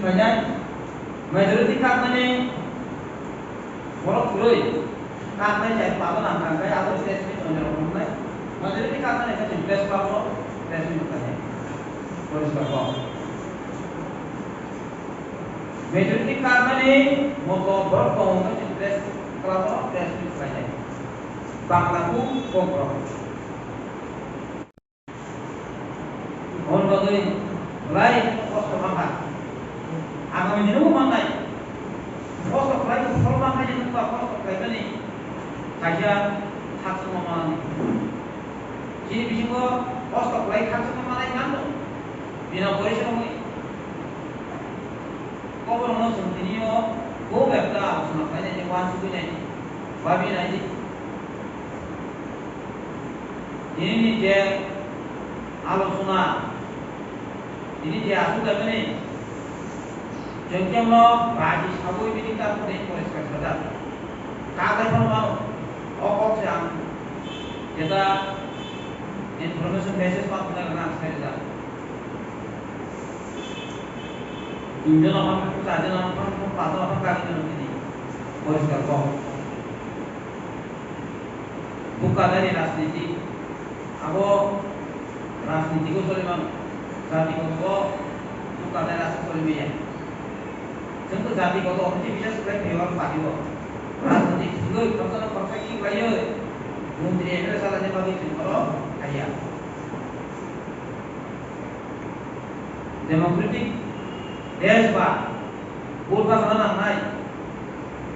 banyak majority KAKLAINANI borok turui KAKLAINANI cai papan angkat kaya atau resmi tonjol orang majority KAKLAINANI kan invest kalau resmi bukannya polis berkau majority KAKLAINANI mau borok kau kan invest kalau resmi bukannya banglaku kokro on BAGOI mulai kos kemangka agama ini mangkai kos kelai kos mangkai itu apa kos kelai ni kaja hak semua malam jadi bising kos kelai hak semua malam kan bina polisi orang ini kau orang sendiri kau berkata semua kaya ni wan suku ni babi ni ini dia आलोचना ini dia aku dah ni jengkem lo bagi sabui ini kita pun ini polis kerja kagai pun mau okok siang kita information basis pak kita kena kerja ini orang pun saja orang pun patut orang kali ini polis kerja bukan dari rasniti aku राजनीति को सोले मानो जाति को तो बुkan dari rasa सोले में है जंतु जाति को तो अपनी विशेष प्रकार व्यवहार पाती हो राजनीति juga kalau perfeksi bayo menteri itu salah satu bagi kalau kaya demokratik देश बा बोल का sana नाई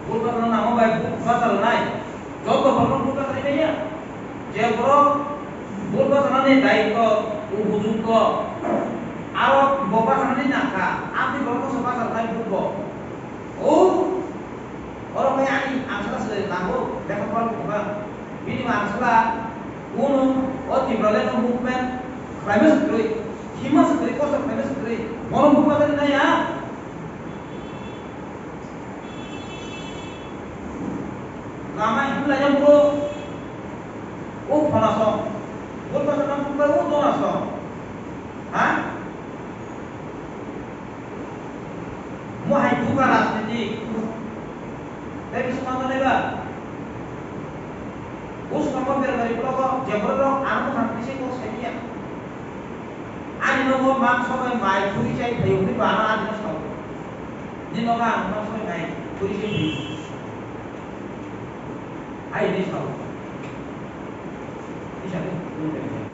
बोल का sana नामो बाय बोल का sana नाई जो तो परम बोल का sana नहीं है जे बरो बोल का sana नहीं दायित्व उबुजुक को आवक बोका sana नहीं नाका आपने बरो को सभा सरकार बुको ओ orang kaya ini angsala sudah ditangguh dapat orang bukan ini angsala gunung oh Tiprasa movement climate security hima security cost of climate security orang bukan tadi naya lama itu lah yang bro oh panasong bro pasang bukan oh panasong hah mau hai bukan rasanya tapi semua mereka, us kamu berlari pulau jembrong, anu nanti sih kau sedia. Ani nopo mak sampai mai puri cai payung di mana ani nopo. Ni nopo anu sampai mai puri cai. Ai ni tahu.